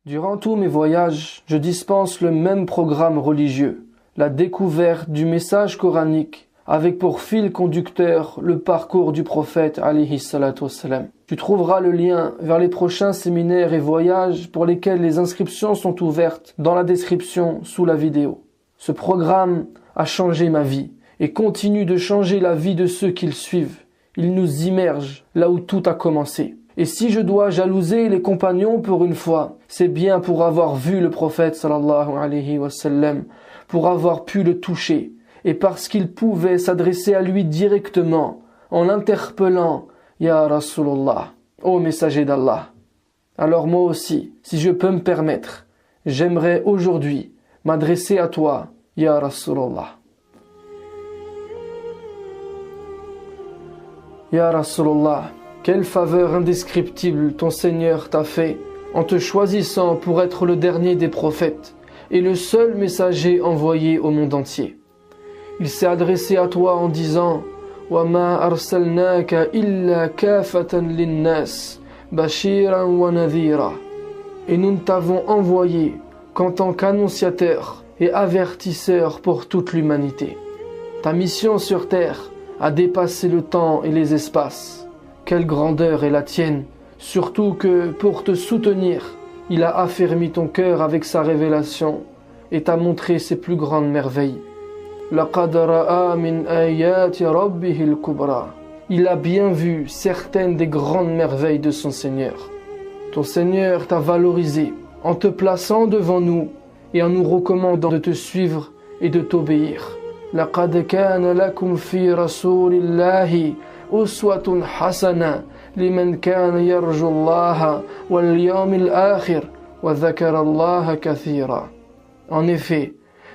Durant tous mes voyages, je dispense le même programme religieux, la découverte du message coranique, avec pour fil conducteur le parcours du prophète alayhi salatu wassalam. Tu trouveras le lien vers les prochains séminaires et voyages pour lesquels les inscriptions sont ouvertes dans la description sous la vidéo. Ce programme a changé ma vie et continue de changer la vie de ceux qui le suivent. Il nous immerge là où tout a commencé. Et si je dois jalouser les compagnons pour une fois, c'est bien pour avoir vu le prophète sallallahu alayhi wa sallam, pour avoir pu le toucher, et parce qu'il pouvait s'adresser à lui directement, en l'interpellant, « Ya Rasulallah, ô messager d'Allah ». Alors moi aussi, si je peux me permettre, j'aimerais aujourd'hui m'adresser à toi, « Ya Rasulallah ». Ya Rasulallah, quelle faveur indescriptible ton Seigneur t'a fait en te choisissant pour être le dernier des prophètes et le seul messager envoyé au monde entier. Il s'est adressé à toi en disant « Wa ma arsalnaka illa kafatan linnas, bashiran wa nadhira » et nous ne t'avons envoyé qu'en tant qu'annonciateur et avertisseur pour toute l'humanité. Ta mission sur terre a dépassé le temps et les espaces. Quelle grandeur est la tienne, surtout que, pour te soutenir, il a affermi ton cœur avec sa révélation et t'a montré ses plus grandes merveilles. لَقَدْ رَأَى مِنْ آيَاتِ رَبِّهِ الْكُبْرَى. Il a bien vu certaines des grandes merveilles de son Seigneur. Ton Seigneur t'a valorisé en te plaçant devant nous et en nous recommandant de te suivre et de t'obéir. لَقَدْ كَانَ لَكُمْ فِي رَسُولِ اللَّهِ أسوة حسنة لمن كان يرجو الله واليوم الآخر وذكر الله كثيرا. En effet,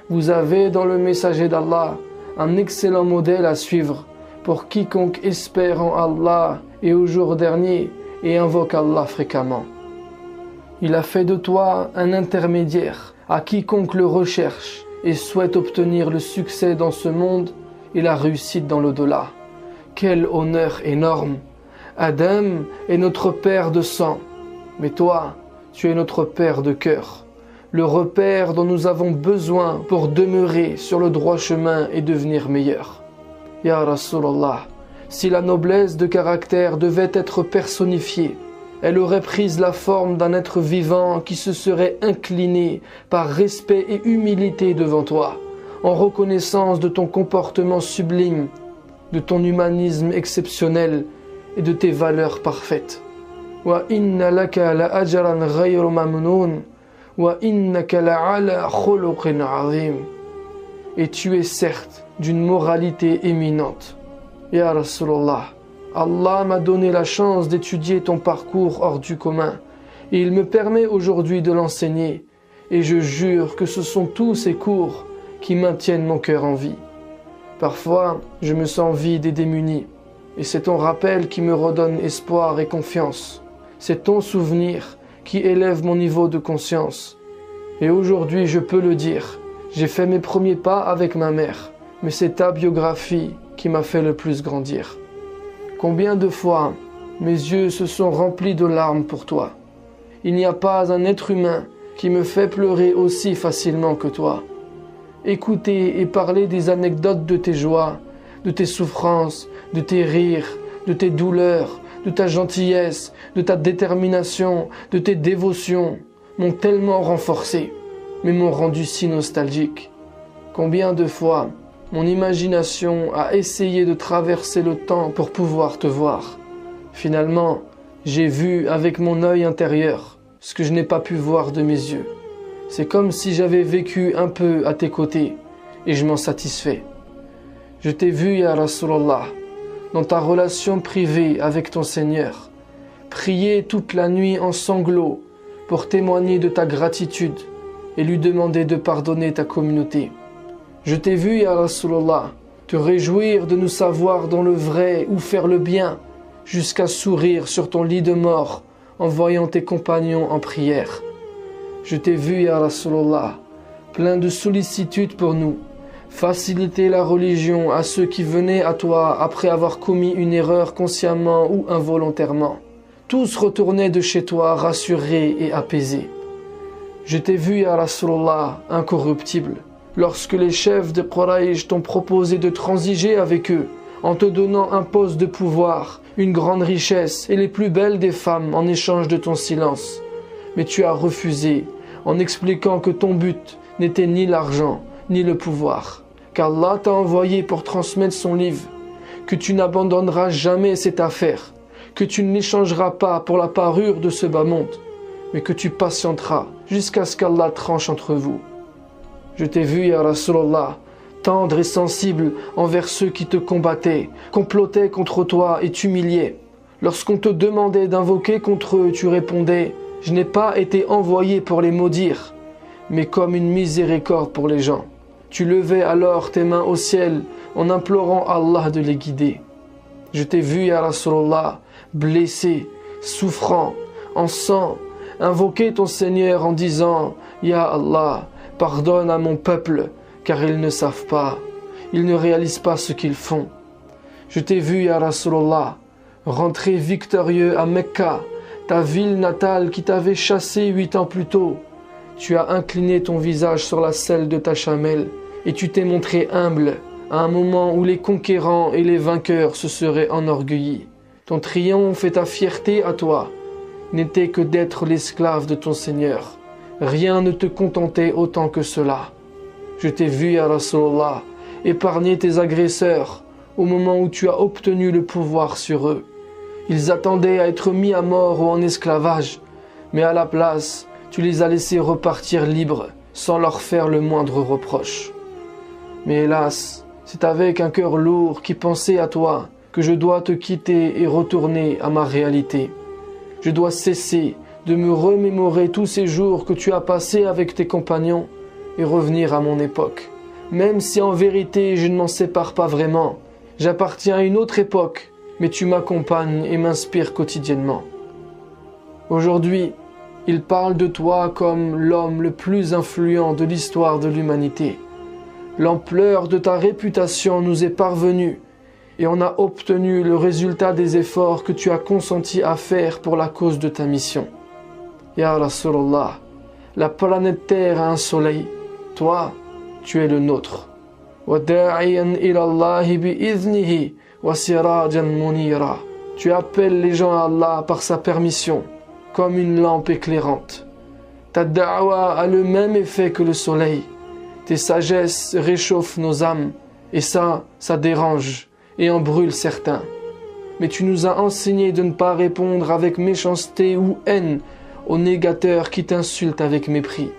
vous avez dans le messager d'Allah un excellent modèle à suivre pour quiconque espère en Allah et au jour dernier et invoque Allah fréquemment. Il a fait de toi un intermédiaire à quiconque le recherche et souhaite obtenir le succès dans ce monde et la réussite dans l'au-delà. Quel honneur énorme! Adam est notre père de sang, mais toi, tu es notre père de cœur, le repère dont nous avons besoin pour demeurer sur le droit chemin et devenir meilleurs. Ya Rasulallah, si la noblesse de caractère devait être personnifiée, elle aurait pris la forme d'un être vivant qui se serait incliné par respect et humilité devant toi, en reconnaissance de ton comportement sublime, de ton humanisme exceptionnel et de tes valeurs parfaites. Wa inna laka la ajran ghayru mamnoun wa innaka la ala khuluqin azim. Et tu es certes d'une moralité éminente. Ya Rasulallah, Allah m'a donné la chance d'étudier ton parcours hors du commun et il me permet aujourd'hui de l'enseigner et je jure que ce sont tous ces cours qui maintiennent mon cœur en vie. Parfois, je me sens vide et démuni, et c'est ton rappel qui me redonne espoir et confiance. C'est ton souvenir qui élève mon niveau de conscience. Et aujourd'hui, je peux le dire, j'ai fait mes premiers pas avec ma mère, mais c'est ta biographie qui m'a fait le plus grandir. Combien de fois mes yeux se sont remplis de larmes pour toi. Il n'y a pas un être humain qui me fait pleurer aussi facilement que toi. Écouter et parler des anecdotes de tes joies, de tes souffrances, de tes rires, de tes douleurs, de ta gentillesse, de ta détermination, de tes dévotions, m'ont tellement renforcé, mais m'ont rendu si nostalgique. Combien de fois mon imagination a essayé de traverser le temps pour pouvoir te voir. Finalement, j'ai vu avec mon œil intérieur ce que je n'ai pas pu voir de mes yeux. C'est comme si j'avais vécu un peu à tes côtés et je m'en satisfais. Je t'ai vu, Ya Rasulallah, dans ta relation privée avec ton Seigneur, prier toute la nuit en sanglots pour témoigner de ta gratitude et lui demander de pardonner ta communauté. Je t'ai vu, Ya Rasulallah, te réjouir de nous savoir dans le vrai ou faire le bien, jusqu'à sourire sur ton lit de mort en voyant tes compagnons en prière. Je t'ai vu, Ya Rasulallah, plein de sollicitude pour nous, faciliter la religion à ceux qui venaient à toi après avoir commis une erreur consciemment ou involontairement. Tous retournaient de chez toi rassurés et apaisés. Je t'ai vu, ya Rasulallah, incorruptible, lorsque les chefs de Quraysh t'ont proposé de transiger avec eux, en te donnant un poste de pouvoir, une grande richesse et les plus belles des femmes en échange de ton silence. Mais tu as refusé, en expliquant que ton but n'était ni l'argent, ni le pouvoir, qu'Allah t'a envoyé pour transmettre son livre, que tu n'abandonneras jamais cette affaire, que tu ne l'échangeras pas pour la parure de ce bas monde, mais que tu patienteras jusqu'à ce qu'Allah tranche entre vous. Je t'ai vu, ya Rasulallah, tendre et sensible envers ceux qui te combattaient, complotaient contre toi et t'humiliaient. Lorsqu'on te demandait d'invoquer contre eux, tu répondais « Je n'ai pas été envoyé pour les maudire, mais comme une miséricorde pour les gens. » Tu levais alors tes mains au ciel en implorant Allah de les guider. Je t'ai vu, ya Rasulallah, blessé, souffrant, en sang, invoquer ton Seigneur en disant « Ya Allah, pardonne à mon peuple, car ils ne savent pas, ils ne réalisent pas ce qu'ils font. » Je t'ai vu, ya Rasulallah, rentrer victorieux à Mecca, ta ville natale qui t'avait chassé 8 ans plus tôt. Tu as incliné ton visage sur la selle de ta chamelle et tu t'es montré humble à un moment où les conquérants et les vainqueurs se seraient enorgueillis. Ton triomphe et ta fierté à toi n'étaient que d'être l'esclave de ton Seigneur. Rien ne te contentait autant que cela. Je t'ai vu, ya Rasulallah, épargner tes agresseurs au moment où tu as obtenu le pouvoir sur eux. Ils attendaient à être mis à mort ou en esclavage, mais à la place, tu les as laissés repartir libres, sans leur faire le moindre reproche. Mais hélas, c'est avec un cœur lourd qui pensait à toi que je dois te quitter et retourner à ma réalité. Je dois cesser de me remémorer tous ces jours que tu as passés avec tes compagnons et revenir à mon époque. Même si en vérité je ne m'en sépare pas vraiment, j'appartiens à une autre époque, mais tu m'accompagnes et m'inspires quotidiennement. Aujourd'hui, il parle de toi comme l'homme le plus influent de l'histoire de l'humanité. L'ampleur de ta réputation nous est parvenue et on a obtenu le résultat des efforts que tu as consenti à faire pour la cause de ta mission. Ya Rasulallah, la planète Terre a un soleil, toi, tu es le nôtre. وَدَاعِيًا إِلَى اللَّهِ بِإِذْنِهِ وَسِرَاجًا مُنِيرًا. Tu appelles les gens à Allah par sa permission, comme une lampe éclairante. Ta da'wa a le même effet que le soleil. Tes sagesses réchauffent nos âmes, et ça dérange et en brûle certains. Mais tu nous as enseigné de ne pas répondre avec méchanceté ou haine aux négateurs qui t'insultent avec mépris.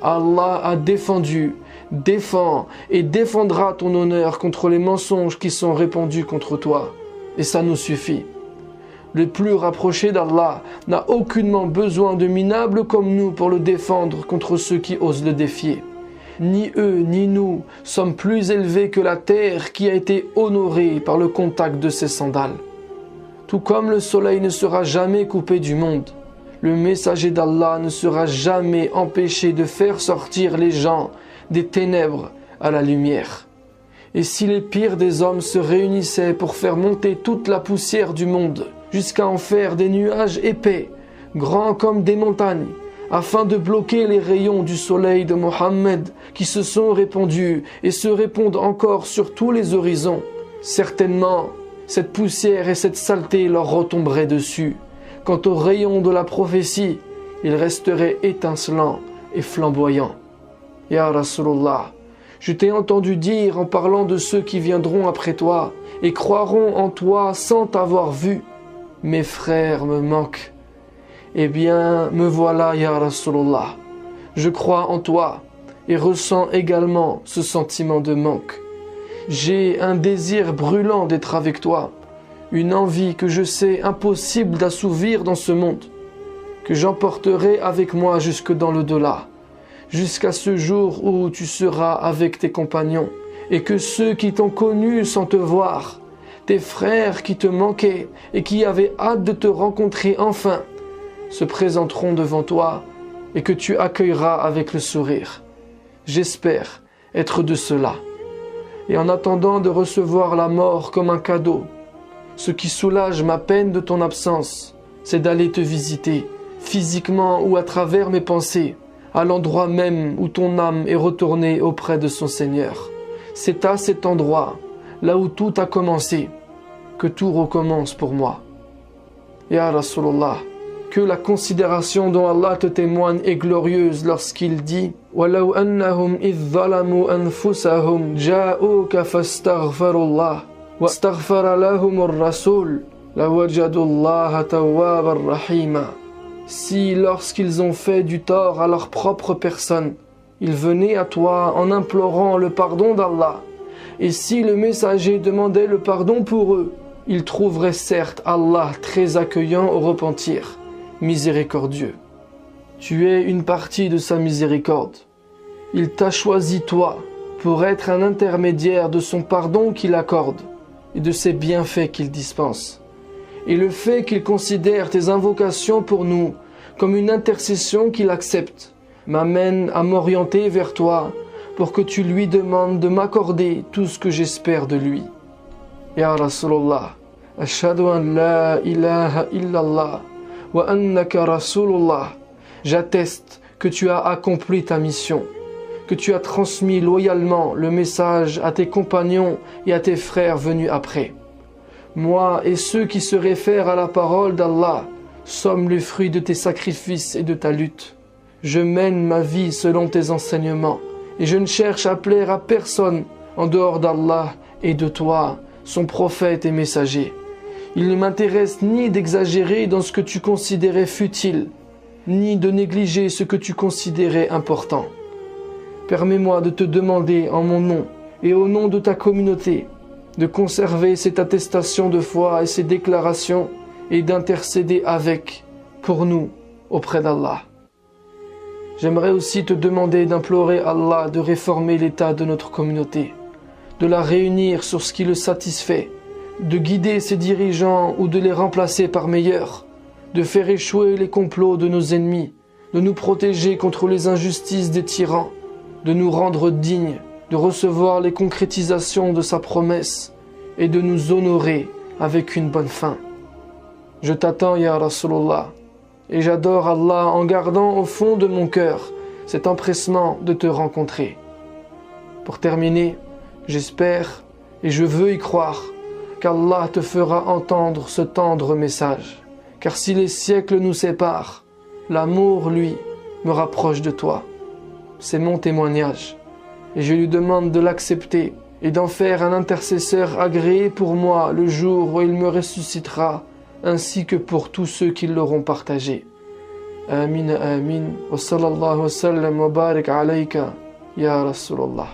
Allah a défendu, défend et défendra ton honneur contre les mensonges qui sont répandus contre toi. Et ça nous suffit. Le plus rapproché d'Allah n'a aucunement besoin de minables comme nous pour le défendre contre ceux qui osent le défier. Ni eux ni nous sommes plus élevés que la terre qui a été honorée par le contact de ses sandales. Tout comme le soleil ne sera jamais coupé du monde, le messager d'Allah ne sera jamais empêché de faire sortir les gens des ténèbres à la lumière. Et si les pires des hommes se réunissaient pour faire monter toute la poussière du monde, jusqu'à en faire des nuages épais, grands comme des montagnes, afin de bloquer les rayons du soleil de Mohammed qui se sont répandus et se répandent encore sur tous les horizons, certainement cette poussière et cette saleté leur retomberaient dessus. Quant aux rayons de la prophétie, ils resteraient étincelants et flamboyants. Ya Rasulallah, je t'ai entendu dire en parlant de ceux qui viendront après toi et croiront en toi sans t'avoir vu. Mes frères me manquent. Eh bien, me voilà, Ya Rasulallah. Je crois en toi et ressens également ce sentiment de manque. J'ai un désir brûlant d'être avec toi, une envie que je sais impossible d'assouvir dans ce monde, que j'emporterai avec moi jusque dans l'au-delà, jusqu'à ce jour où tu seras avec tes compagnons, et que ceux qui t'ont connu sans te voir, tes frères qui te manquaient et qui avaient hâte de te rencontrer enfin, se présenteront devant toi et que tu accueilleras avec le sourire. J'espère être de cela. Et en attendant de recevoir la mort comme un cadeau, ce qui soulage ma peine de ton absence, c'est d'aller te visiter, physiquement ou à travers mes pensées, à l'endroit même où ton âme est retournée auprès de son Seigneur. C'est à cet endroit, là où tout a commencé, que tout recommence pour moi. Ya Rasulallah, que la considération dont Allah te témoigne est glorieuse lorsqu'il dit وَلَوْ أَنَّهُمْ إِذْ ظَلَمُوا أَنفُسَهُمْ جَاءُوكَ فَاسْتَغْفَرُوا اللَّهَ وَاسْتَغْفَرَ لَهُمُ الرَّسُولُ لَوَجَدُوا اللَّهَ تَوَّابًا رَحِيمًا. Si, lorsqu'ils ont fait du tort à leur propre personne, ils venaient à toi en implorant le pardon d'Allah, et si le messager demandait le pardon pour eux, ils trouveraient certes Allah très accueillant au repentir, miséricordieux. Tu es une partie de sa miséricorde. Il t'a choisi toi pour être un intermédiaire de son pardon qu'il accorde et de ses bienfaits qu'il dispense. Et le fait qu'il considère tes invocations pour nous comme une intercession qu'il accepte m'amène à m'orienter vers toi pour que tu lui demandes de m'accorder tout ce que j'espère de lui. Ya Rasulallah, ashhadu an la ilaha illallah wa annaka Rasulullah. J'atteste que tu as accompli ta mission, que tu as transmis loyalement le message à tes compagnons et à tes frères venus après. Moi et ceux qui se réfèrent à la parole d'Allah sommes le fruit de tes sacrifices et de ta lutte. Je mène ma vie selon tes enseignements et je ne cherche à plaire à personne en dehors d'Allah et de toi, son prophète et messager. Il ne m'intéresse ni d'exagérer dans ce que tu considérais futile, ni de négliger ce que tu considérais important. Permets-moi de te demander en mon nom et au nom de ta communauté de conserver cette attestation de foi et ces déclarations et d'intercéder avec, pour nous, auprès d'Allah. J'aimerais aussi te demander d'implorer Allah de réformer l'état de notre communauté, de la réunir sur ce qui le satisfait, de guider ses dirigeants ou de les remplacer par meilleurs, de faire échouer les complots de nos ennemis, de nous protéger contre les injustices des tyrans, de nous rendre dignes, de recevoir les concrétisations de sa promesse et de nous honorer avec une bonne fin. Je t'attends, Ya Rasulullah, et j'adore Allah en gardant au fond de mon cœur cet empressement de te rencontrer. Pour terminer, j'espère et je veux y croire qu'Allah te fera entendre ce tendre message, car si les siècles nous séparent, l'amour, lui, me rapproche de toi. C'est mon témoignage, et je lui demande de l'accepter et d'en faire un intercesseur agréé pour moi le jour où il me ressuscitera, ainsi que pour tous ceux qui l'auront partagé. Amin, amin, wa sallallahu wa sallam wa barik alayka, ya Rasulallah.